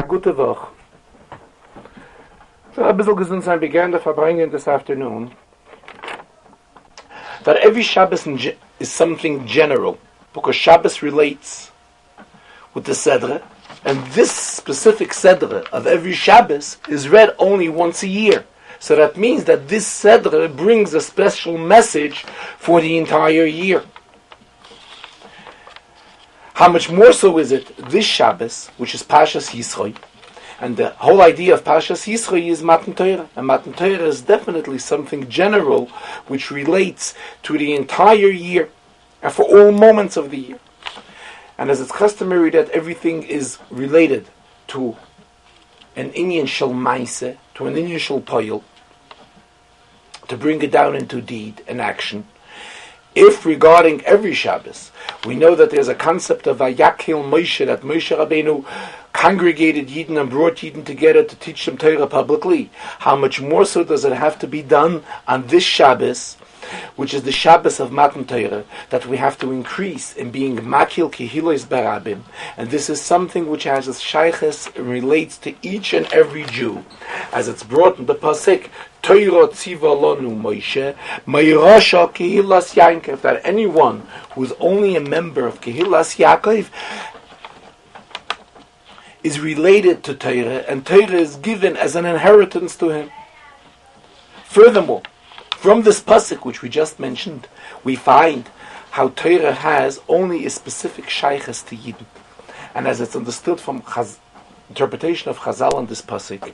Gute Woche. So ein bisschen Gesundheit began the Farbrengen this afternoon. That every Shabbos is something general, because Shabbos relates with the Sedre, and this specific Sedre of every Shabbos is read only once a year. So that means that this Sedre brings a special message for the entire year. How much more so is it this Shabbos, which is Parshas Yisro, and the whole idea of Parshas Yisro is Matan Torah, and Matan Torah is definitely something general which relates to the entire year and for all moments of the year. And as it's customary that everything is related to an inyan shel maise, to an inyan shel poyel, to bring it down into deed and action. If regarding every Shabbos, we know that there's a concept of Vayakil Moshe, that Moshe Rabbeinu congregated Yidden and brought Yidden together to teach them Torah publicly. How much more so does it have to be done on this Shabbos, which is the Shabbos of Matan Torah, that we have to increase in being Makil Kehilos Barabim. And this is something which has a shayches and relates to each and every Jew. As it's brought in the Pasuk, Torah tziva lonu Moshe, Meirasha Kehilas Yaakov, that anyone who is only a member of Kehilas Yaakov is related to Torah, and Torah is given as an inheritance to him. Furthermore, from this pasuk which we just mentioned, we find how Torah has only a specific shayches to Yidden. And as it's understood from interpretation of Chazal on this pasuk,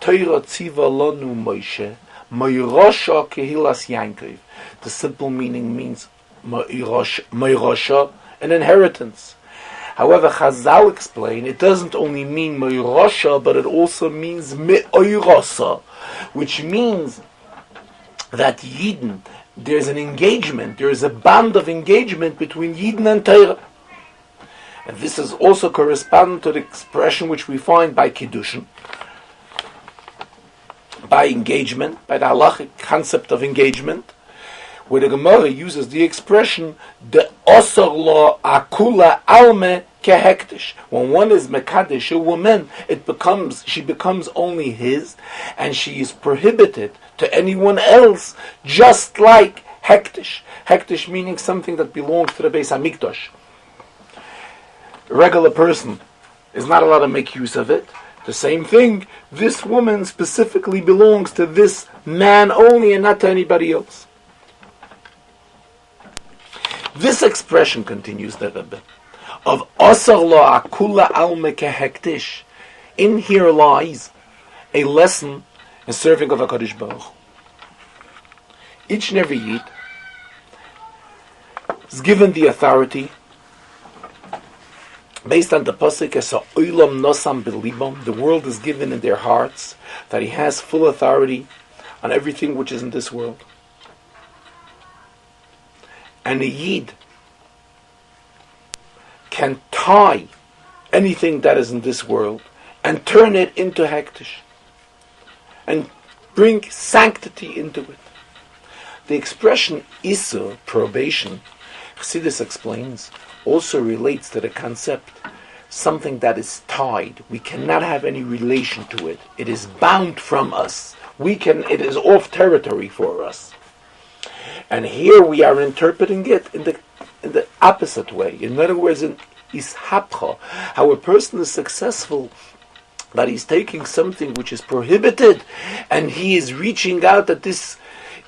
Torah tziva lonu Moshe, Meirasha kehilas Yaakov. The simple meaning means Meirasha, an inheritance. However, Chazal explain it doesn't only mean Meirasha, but it also means Me'oirasa, which means that Yidden, there's an engagement, there is a bond of engagement between Yidden and Torah. And this is also correspondent to the expression which we find by Kiddushin, by engagement, by the halachic concept of engagement, where the Gemara uses the expression, the osor lo akula alme kehektish. When one is mekadesh, a woman, she becomes only his, and she is prohibited to anyone else, just like hektish. Hektish meaning something that belongs to the Beis Hamikdash. A regular person is not allowed to make use of it. The same thing, this woman specifically belongs to this man only and not to anybody else. This expression, continues the Rebbe, of Asar lo akula alme kehektish, in here lies a lesson in serving of HaKadosh Baruch Hu. Each and every Yid is given the authority based on the pasuk esa olam nosam belibam. The world is given in their hearts, that he has full authority on everything which is in this world. And a Yid can tie anything that is in this world and turn it into hektish and bring sanctity into it. The expression Yisro, probation, Chassidus explains, also relates to the concept something that is tied. We cannot have any relation to it. It is bound from us. It is off territory for us. And here we are interpreting it in the opposite way. In other words, in ishapcha, how a person is successful, that he's taking something which is prohibited, and he is reaching out at this,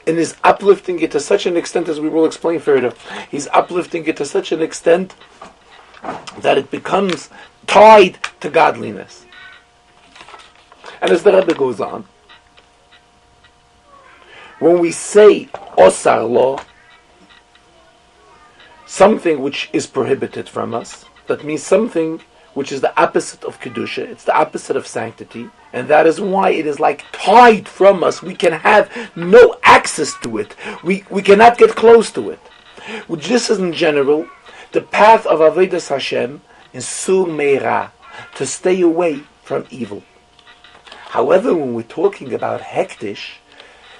and is uplifting it to such an extent, as we will explain further. He's uplifting it to such an extent that it becomes tied to godliness. And as the Rebbe goes on, when we say osar lo, something which is prohibited from us, that means something which is the opposite of Kedusha, it's the opposite of sanctity, and that is why it is like tied from us. We can have no access to it. We cannot get close to it. Which this is in general the path of Avodas Hashem in Sur Meira, to stay away from evil. However, when we're talking about hektish,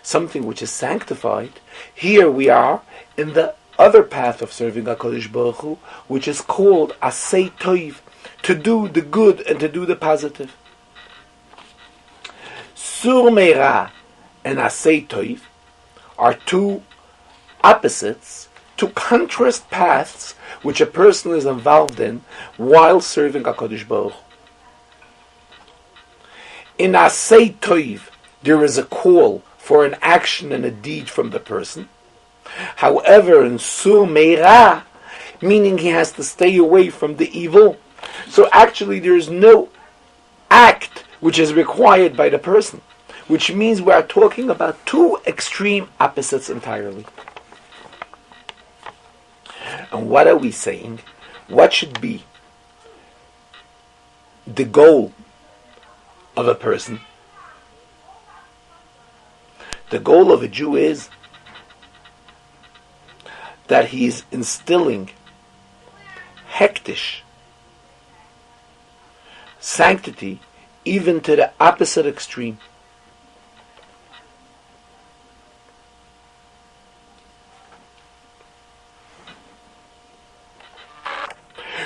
something which is sanctified, here we are in the other path of serving HaKadosh Baruch Hu, which is called Asay Toiv, to do the good and to do the positive. Sur Meira and Asei Toiv are two opposites, two contrast paths which a person is involved in while serving HaKadosh Baruch Hu. In Asei Toiv, there is a call for an action and a deed from the person. However, in Sur Meira, meaning he has to stay away from the evil, so actually there is no act which is required by the person, which means we are talking about two extreme opposites entirely. And what are we saying? What should be the goal of a person? The goal of a Jew is that he is instilling hektish, sanctity, even to the opposite extreme.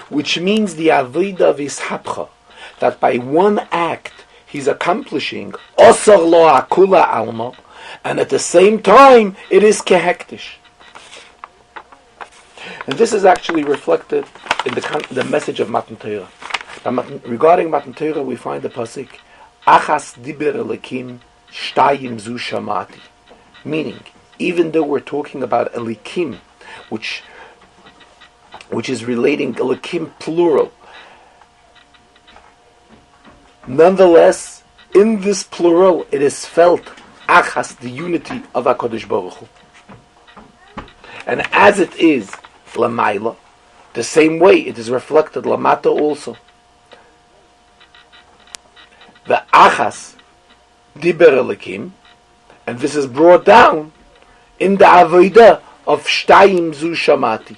Which means the avodah of ishapcha, that by one act he's accomplishing osar lo akula alma, and at the same time it is kehektish. And this is actually reflected in the message of Matan Torah. Regarding Matan Torah, we find the pasuk achas diber elikim shtayim zu shamati, meaning even though we're talking about elikim, which is relating elikim plural, nonetheless in this plural it is felt achas, the unity of HaKadosh Baruch Hu. And as it is Lamaila, the same way it is reflected Lamata also. The Achas Diber Elikim, and this is brought down in the Avodah of Shtayim Zu Shamati.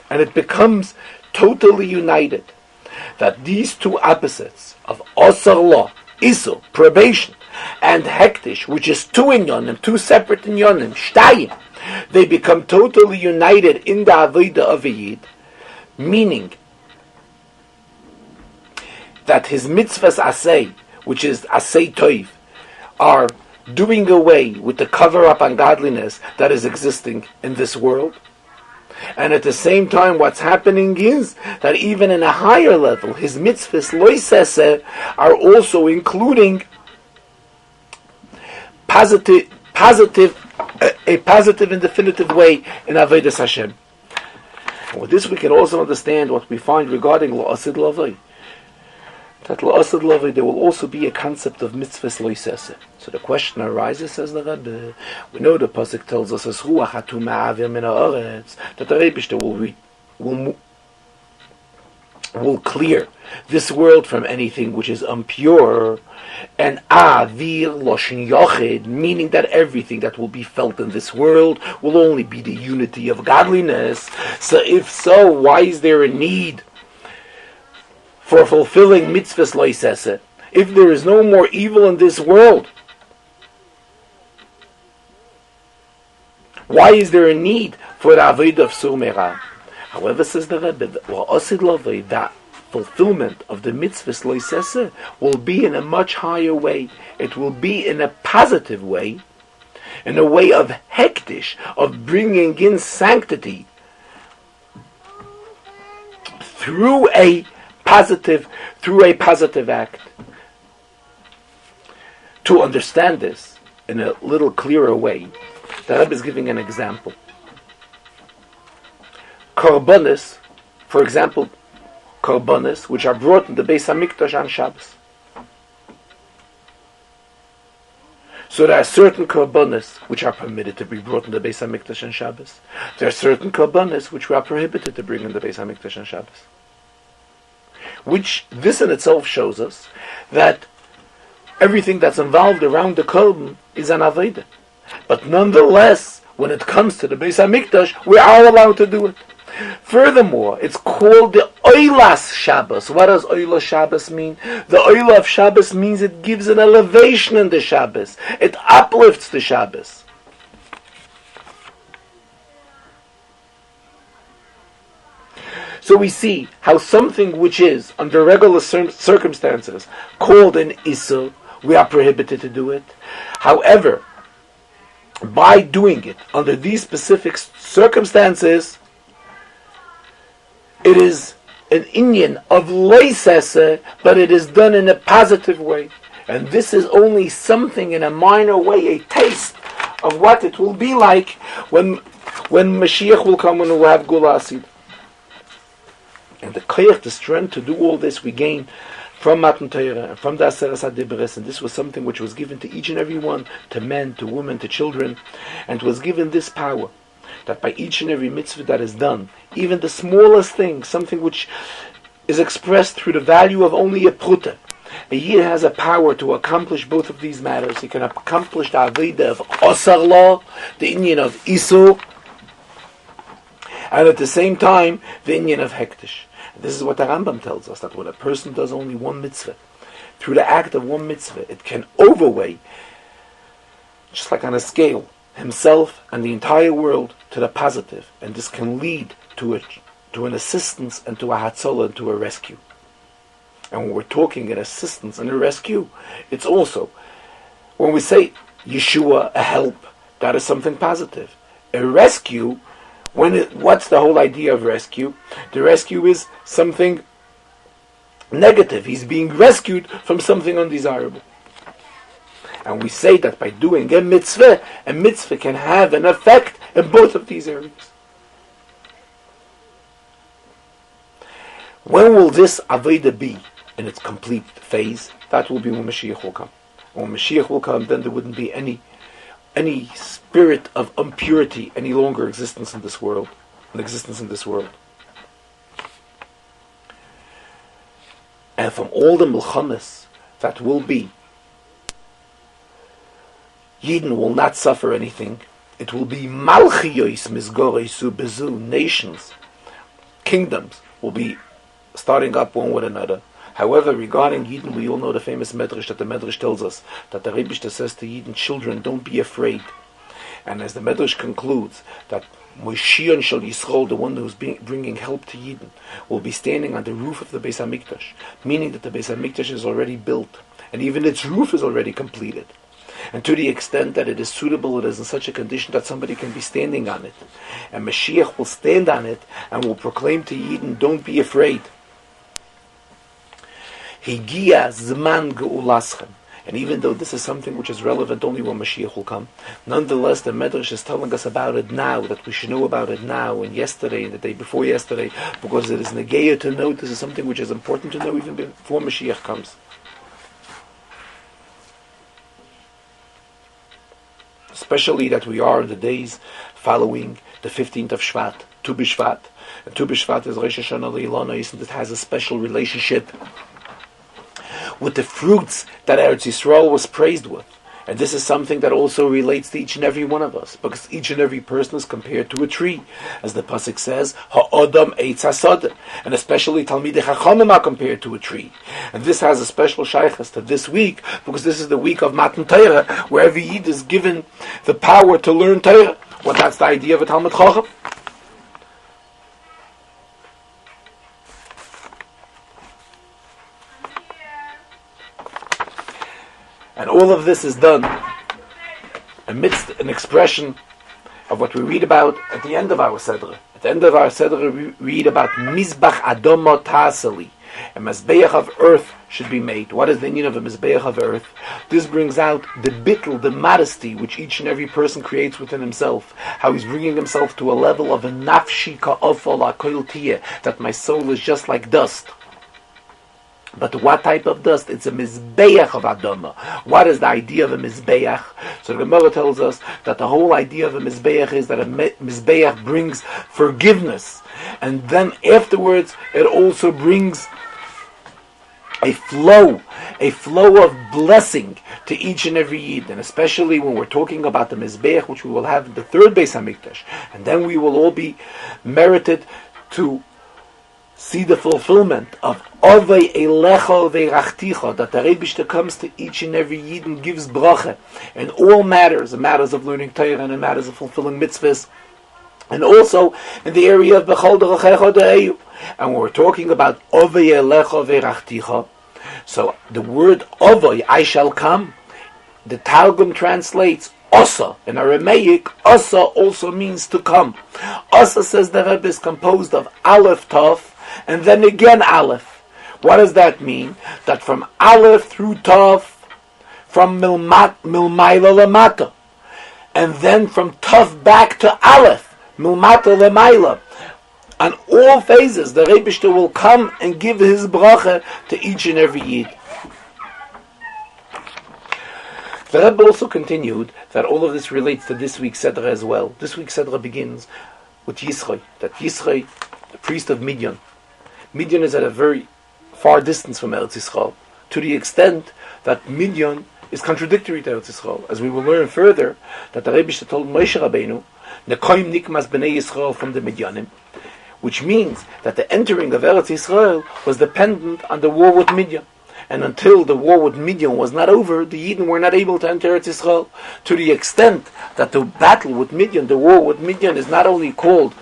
And it becomes totally united, that these two opposites of Osar Law, Iso, probation, and Hektish, which is two in Yonim, two separate in Yonim, Shtayim, they become totally united in the Avodah of a Yid, meaning that his mitzvahs asay, which is asay toiv, are doing away with the cover-up on godliness that is existing in this world. And at the same time, what's happening is that even in a higher level, his mitzvahs loisese are also including a positive and definitive way in Avodas Hashem. And with this we can also understand what we find regarding La'asid Lavai. That La'asid Lavai, there will also be a concept of mitzvahs loisese. So the question arises, says the Rebbe, we know the pasuk tells us as Ruach hatu ma'avir min ha'aretz, that the Rebbe will clear this world from anything which is impure, and avir loshin yochid, meaning that everything that will be felt in this world will only be the unity of godliness. So if so, why is there a need for fulfilling mitzvahs loisese if there is no more evil in this world? Why is there a need for the avodah of Sur Meira? However, says the Rebbe, that fulfillment of the mitzvahs loisese will be in a much higher way. It will be in a positive way, in a way of hektish, of bringing in sanctity through a positive act. To understand this in a little clearer way, the Rebbe is giving an example. Korbanos, for example, korbanos which are brought in the Beis HaMikdash on Shabbos. So there are certain korbanos which are permitted to be brought in the Beis HaMikdash on Shabbos. There are certain korbanos which we are prohibited to bring in the Beis HaMikdash on Shabbos. Which this in itself shows us that everything that's involved around the korban is an avodah. But nonetheless, when it comes to the Beis HaMikdash, we are allowed to do it. Furthermore, it's called the Oilas Shabbos. What does Oilas Shabbos mean? The Oilah of Shabbos means it gives an elevation in the Shabbos. It uplifts the Shabbos. So we see how something which is, under regular circumstances, called an Isur, we are prohibited to do it. However, by doing it under these specific circumstances, it is an inyan of loisese, but it is done in a positive way. And this is only something in a minor way, a taste of what it will be like when Mashiach will come and we'll have Gula Asid. And the koyach, the strength to do all this, we gain from Matan Torah and from the Aseres HaDibros, and this was something which was given to each and every one, to men, to women, to children, and was given this power, that by each and every mitzvah that is done, even the smallest thing, something which is expressed through the value of only a pruta, a Yid has a power to accomplish both of these matters. He can accomplish the Avodah of Osar Law, the inyan of Isur, and at the same time, the inyan of Hektish. This is what the Rambam tells us, that when a person does only one mitzvah, through the act of one mitzvah, it can overweigh, just like on a scale, himself and the entire world to the positive, and this can lead to an assistance and to a hatzolah and to a rescue. And when we're talking an assistance and a rescue, it's also, when we say Yeshua, a help, that is something positive. A rescue, what's the whole idea of rescue? The rescue is something negative. He's being rescued from something undesirable. And we say that by doing a mitzvah can have an effect in both of these areas. When will this Avodah be in its complete phase? That will be when Mashiach will come. When Mashiach will come, then there wouldn't be any spirit of impurity any longer in existence in this world. And from all the milchamas that will be, Yidden will not suffer anything. It will be malchiyos mizgoreisu bezu, nations, kingdoms will be starting up one with another. However, regarding Yidden, we all know the famous Medrash, that the Medrash tells us that the Rebbe says to Yidden, children, don't be afraid. And as the Medrash concludes, that Moshiach shel Yisro, the one who's bringing help to Yidden, will be standing on the roof of the Beis HaMikdash, meaning that the Beis HaMikdash is already built, and even its roof is already completed. And to the extent that it is suitable, it is in such a condition that somebody can be standing on it. And Mashiach will stand on it and will proclaim to Yidden, don't be afraid. Higia zman geulaschem. And even though this is something which is relevant only when Mashiach will come, nonetheless the Medrash is telling us about it now, that we should know about it now and yesterday and the day before yesterday, because it is negeya to know this is something which is important to know even before Mashiach comes. Especially that we are in the days following the 15th of Shvat, Tu B'Shvat. And Tu B'Shvat is Rosh Hashanah Leilana, and it has a special relationship with the fruits that Eretz Yisrael was praised with. And this is something that also relates to each and every one of us, because each and every person is compared to a tree. As the Pasuk says, Ha'odam Eitz HaSodeh, and especially Talmidei Chachamim are compared to a tree. And this has a special shaychus to this week, because this is the week of Matan Torah, where every Yid is given the power to learn Torah. Well, that's the idea of a Talmid Chacham. And all of this is done amidst an expression of what we read about at the end of our Sedra. At the end of our Sedra, we read about Mizbach Adoma Taseli. A Mizbeach of earth should be made. What is the meaning of a Mizbeach of earth? This brings out the bittul, the modesty which each and every person creates within himself. How he's bringing himself to a level of a nafshi ka'ofal ha'koil tiyeh, that my soul is just like dust. But what type of dust? It's a mizbeach of Adama. What is the idea of a mizbeach? So the Gemara tells us that the whole idea of a mizbeach is that a mizbeach brings forgiveness. And then afterwards it also brings a flow of blessing to each and every Yid. And especially when we're talking about the mizbeach, which we will have in the third Beis HaMikdash. And then we will all be merited to see the fulfillment of Ovei Elecha Ve'rachticha, that the Rebbe comes to each and every Yid and gives bracha in all matters, the matters of learning Torah and the matters of fulfilling mitzvahs, and also in the area of Bechol Derechecha De'eyu. And when we're talking about Ovei Elecha Ve'rachticha, so the word Ovei, I shall come, the Targum translates Osa. In Aramaic, Osa also means to come. Osa, says the Rebbe, is composed of Aleph, Tov, and then again Aleph. What does that mean? That from Aleph through Tov, from Milmaila Lamata, and then from Tov back to Aleph, Milmata Lamaila. On all phases, the Rebbe will come and give his bracha to each and every Yid. The Rebbe also continued that all of this relates to this week's Sedra as well. This week's Sedra begins with Yisro, that Yisro, the priest of Midian. Midian is at a very far distance from Eretz Yisrael, to the extent that Midian is contradictory to Eretz Yisrael. As we will learn further, that the Rebbe told Moshe Rabbeinu, Nekoim nikmas b'nei Yisrael from the Midianim, which means that the entering of Eretz Yisrael was dependent on the war with Midian. And until the war with Midian was not over, the Yidden were not able to enter Eretz Yisrael, to the extent that the battle with Midian, the war with Midian, is not only called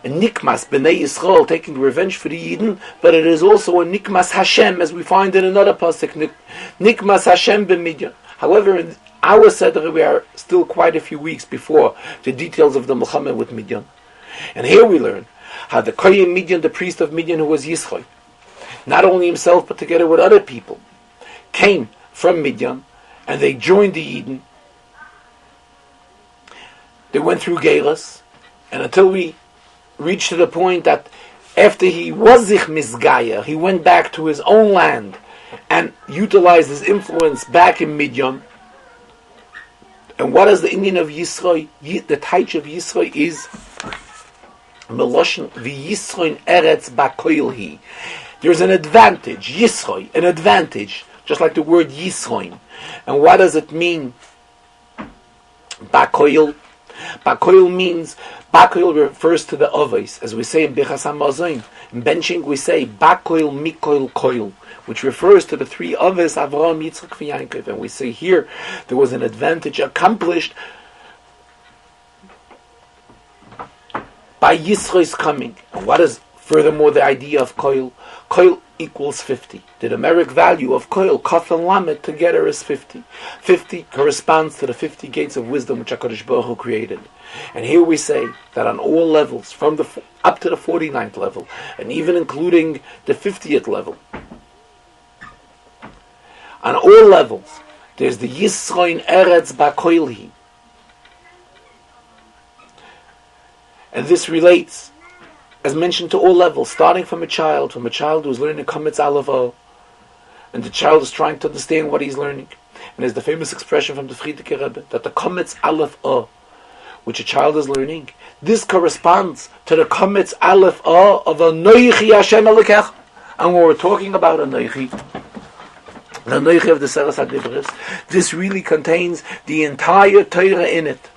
a Nikmas B'nei Yisrael, taking revenge for the Yidden, but it is also a Nikmas Hashem, as we find in another pasuk, Nikmas Hashem b'Midian. However, in our Seder, we are still quite a few weeks before the details of the Milchama with Midian. And here we learn how the Kohen Midian, the priest of Midian, who was Yisro, not only himself but together with other people, came from Midian and they joined the Yidden. They went through Geiras, and until we reached to the point that after he was Zich Misgaya, he went back to his own land and utilized his influence back in Midian. And what is the Indian of Yisro? The Taich of Yisro is Meloshin v'Yisroin Eretz Bakoilhi. There's an advantage, Yisroi, an advantage, just like the word Yisroin. And what does it mean? Bakoil. Bakoil means, Bakoil refers to the Oveis, as we say in Bechas HaMazoin. In benching we say Bakoil Mikoil Koil, which refers to the three Oveis, Avraham, Yitzchak, and Yaakov. And we say here, there was an advantage accomplished by Yisro's coming. And what is furthermore the idea of Koil? Koil equals 50. The numeric value of Koil, Kaf and Lamed, together is 50. 50 corresponds to the 50 gates of wisdom which HaKadosh Baruch Hu created. And here we say that on all levels, from the up to the 49th level, and even including the 50th level, on all levels, there's the Yisroin Eretz Bakoilhi. And this relates, as mentioned, to all levels, starting from a child who's learning Kametz Aleph O, and the child is trying to understand what he's learning. And there's the famous expression from the Friedrich Rebbe, that the Kametz Aleph O, which a child is learning, this corresponds to the Kametz Aleph O of Anoichi Hashem Elokech. And when we're talking about Anoichi, the Anoichi of the Seres HaDibros, this really contains the entire Torah in it.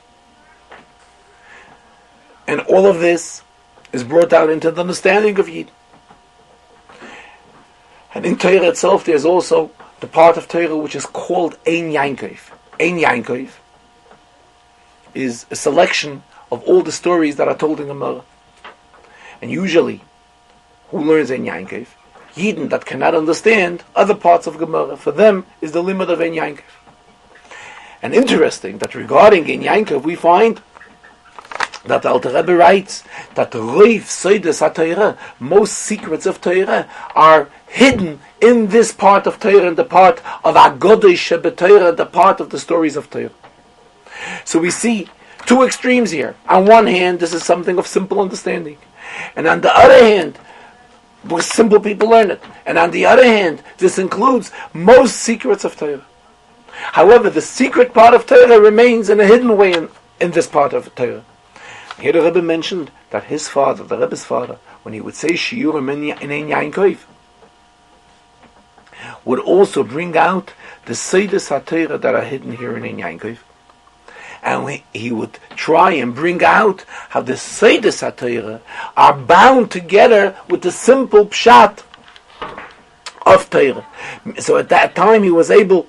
And all of this is brought out into the understanding of Yid. And in Torah itself, there's also the part of Torah which is called Ein Yankov. Ein Yankov is a selection of all the stories that are told in Gemara. And usually, who learns Ein Yankov? Yidden that cannot understand other parts of Gemara. For them is the limit of Ein Yankov. And interesting that regarding Ein Yankov, we find that the Alter Rebbe writes that the Roiv Soides HaTorah, most secrets of Torah, are hidden in this part of Torah, in the part of Agodei Shebet, the part of the stories of Torah. So we see two extremes here. On one hand, this is something of simple understanding, and on the other hand, simple people learn it. And on the other hand, this includes most secrets of Torah. However, the secret part of Torah remains in a hidden way in this part of Torah. Here the Rebbe mentioned that his father, the Rebbe's father, when he would say Shiurim in Ein Yankov, would also bring out the Seides HaTorah that are hidden here in Ein Yankov. And he would try and bring out how the Seides HaTorah are bound together with the simple pshat of Torah. So at that time he was able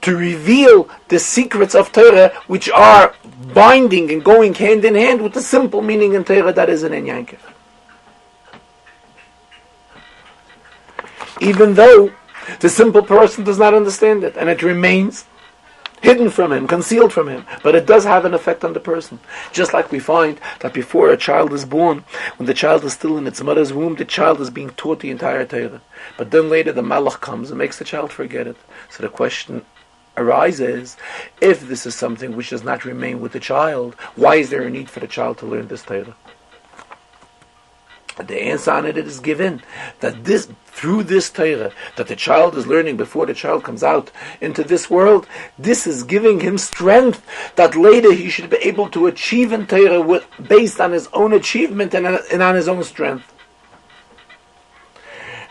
to reveal the secrets of Torah, which are binding and going hand in hand with the simple meaning in Torah that is an Enyankiv. Even though the simple person does not understand it, and it remains hidden from him, concealed from him, but it does have an effect on the person. Just like we find that before a child is born, when the child is still in its mother's womb, the child is being taught the entire Torah. But then later the Malach comes and makes the child forget it. So the question arises, if this is something which does not remain with the child, why is there a need for the child to learn this Torah? The answer on it is given that through this Torah that the child is learning before the child comes out into this world, this is giving him strength that later he should be able to achieve in Torah based on his own achievement and on his own strength.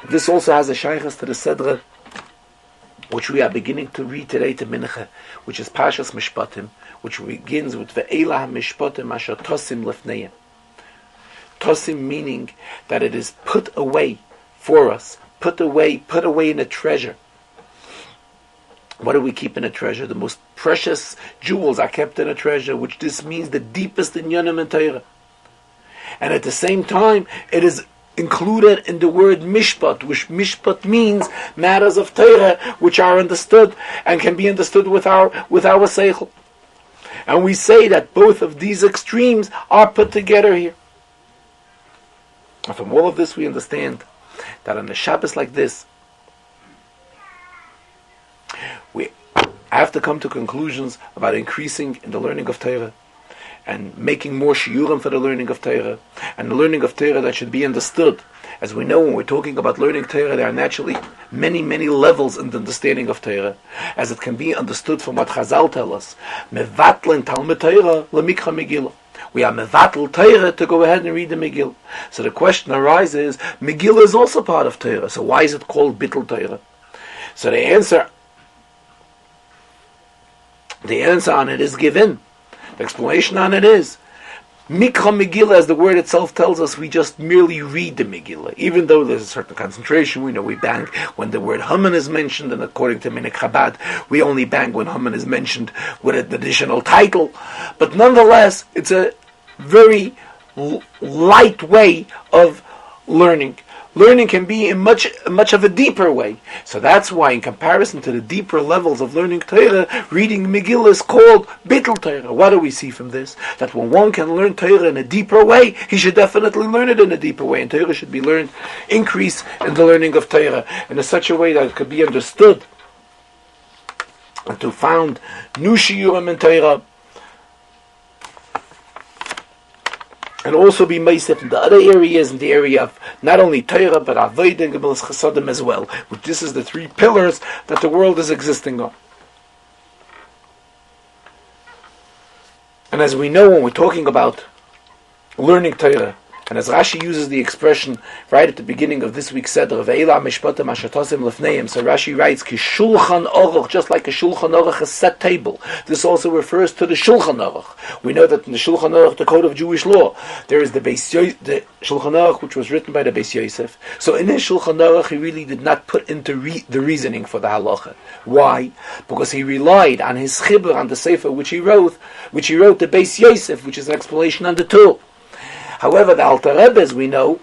This also has a shaykhus to the Sedra, which we are beginning to read today to Mincha, which is Pashas Mishpatim, which begins with Ve'elah Mishpatim Asher Tosim Lefneim. Tosim meaning that it is put away for us, put away in a treasure. What do we keep in a treasure? The most precious jewels are kept in a treasure, which this means the deepest in Yonim and Torah. And at the same time, it is included in the word mishpat, which mishpat means matters of Torah, which are understood and can be understood with our seichel. And we say that both of these extremes are put together here. And from all of this we understand that on a Shabbos like this, we have to come to conclusions about increasing in the learning of Torah and making more shiurim for the learning of Torah, and the learning of Torah that should be understood. As we know, when we're talking about learning Torah, there are naturally many, many levels in the understanding of Torah, as it can be understood from what Chazal tell us. Mevatlen Talmud Torah lemikra Megillah. We are mevatel Torah to go ahead and read the Megillah. So the question arises, Megillah is also part of Torah, so why is it called Bittul Torah? So the answer on it is given. The explanation on it is, Mikra Megillah, as the word itself tells us, we just merely read the Megillah. Even though there's a certain concentration, we know we bang when the word Haman is mentioned, and according to Minik Chabad, we only bang when Haman is mentioned with an additional title. But nonetheless, it's a very light way of learning. Learning can be in much of a deeper way. So that's why, in comparison to the deeper levels of learning Torah, reading Megillah is called Bittul Torah. What do we see from this? That when one can learn Torah in a deeper way, he should definitely learn it in a deeper way. And Torah should be learned, increase in the learning of Torah in such a way that it could be understood. And to found new shiurim in Torah, and also be meisef in the other areas, in the area of not only Torah, but Avodah and Gemilas Chasadim as well. Which this is the three pillars that the world is existing on. And as we know, when we're talking about learning Torah, and as Rashi uses the expression right at the beginning of this week's Seder, Ve'ela Mishpatim Asher Tosim Lefneim, so Rashi writes, Ki Shulchan Aruch, just like a Shulchan Aruch, a set table. This also refers to the Shulchan Aruch. We know that in the Shulchan Aruch, the code of Jewish law, there is the Shulchan Aruch, which was written by the Beis Yosef. So in his Shulchan Aruch, he really did not put into the reasoning for the halacha. Why? Because he relied on his chibur, on the sefer which he wrote the Beis Yosef, which is an explanation on the Torah. However, the Alter Rebbe, as we know,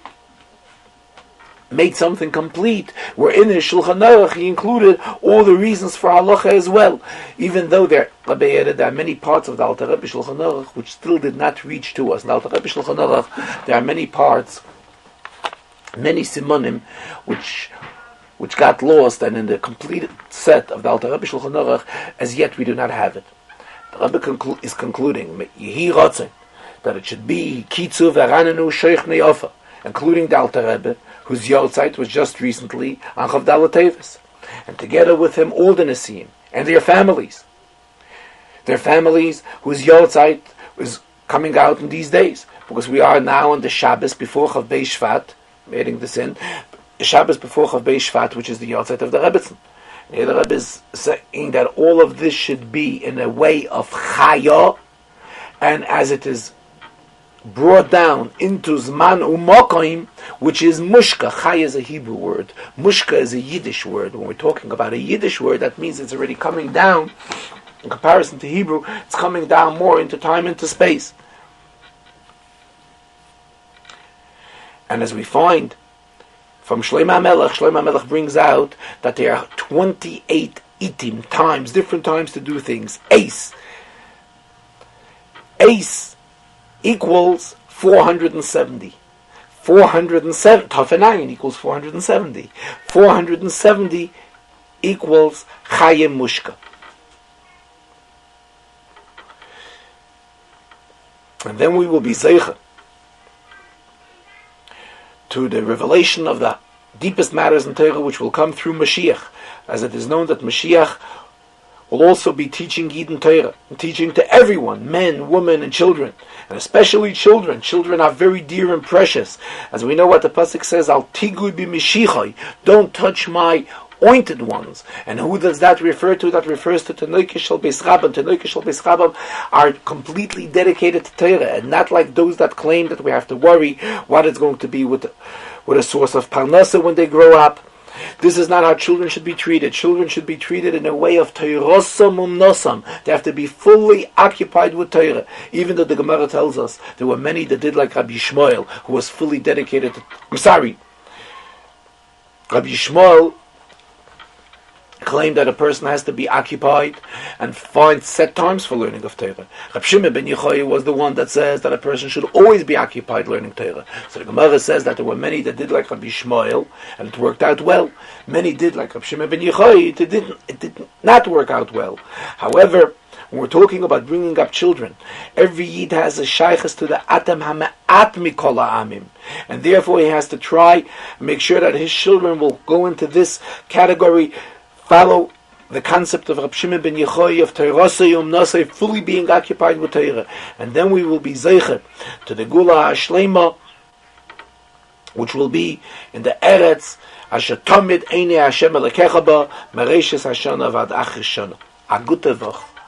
made something complete, where in his Shulchan Aruch he included all the reasons for halacha as well. Even though there are many parts of the Alter Rebbe Shulchan Aruch which still did not reach to us. In the Alter Rebbe Shulchan Aruch, there are many parts, many simanim, which got lost, and in the complete set of the Alter Rebbe Shulchan Aruch, as yet we do not have it. The Rebbe is concluding, Yehi Ratzon, that it should be Kitzu V'Ranenu Sheikh Ne'ofa, including the Alter Rebbe, whose Yortzeit was just recently on Chavdala Tevis, and together with him all the Nesiim and their families whose Yortzeit is coming out in these days, because we are now on the Shabbos before Chav Bei Shvat, adding this in, the Shabbos before Chav Bei Shvat, which is the Yortzeit of the Rebbetzin. And here the Rebbe is saying that all of this should be in a way of Chaya, and as it is brought down into Zman Umokoim, which is Mushka. Chai is a Hebrew word. Mushka is a Yiddish word. When we're talking about a Yiddish word, that means it's already coming down. In comparison to Hebrew, it's coming down more into time, into space. And as we find from Shlomo HaMelech brings out that there are 28 itim, times, different times to do things. Ace equals 470. 407, Tafenayin equals 470. 470 equals Chayim Mushka. And then we will be Zeicha to the revelation of the deepest matters in Torah, which will come through Mashiach, as it is known that Mashiach will also be teaching Yidden Torah, and teaching to everyone, men, women, and children, and especially children. Children are very dear and precious. As we know what the Pasuk says, Al tigui b'mishichai, don't touch my ointed ones. And who does that refer to? That refers to Tanoike Shel Beis Rabban. Tanoike Shel Beis Rabban are completely dedicated to Torah, and not like those that claim that we have to worry what it's going to be with a source of parnasa when they grow up. This is not how children should be treated. Children should be treated in a way of Teirosam umnosam. They have to be fully occupied with Torah. Even though the Gemara tells us there were many that did like Rabbi Yishmael, who was fully dedicated to... Rabbi Yishmael claimed that a person has to be occupied and find set times for learning of Torah. Rab Shimon ben Yochai was the one that says that a person should always be occupied learning Torah. So the Gemara says that there were many that did like Rabbi Yishmael, and it worked out well. Many did like Rab Shimon ben Yochai, it did not work out well. However, when we're talking about bringing up children, every Yid has a shaykhs to the Atam HaMe'at Mikol Ha'amim, and therefore he has to try and make sure that his children will go into this category, follow the concept of Rab Shimon ben Yochai of Teirosei Umnosei, fully being occupied with Torah, and then we will be Zeicher to the Gula HaShlema, which will be in the Eretz Asher Tomid Einei Hashem Elekecha Ba Mereishis Hashana Vad Achris Shana. A gute Woche.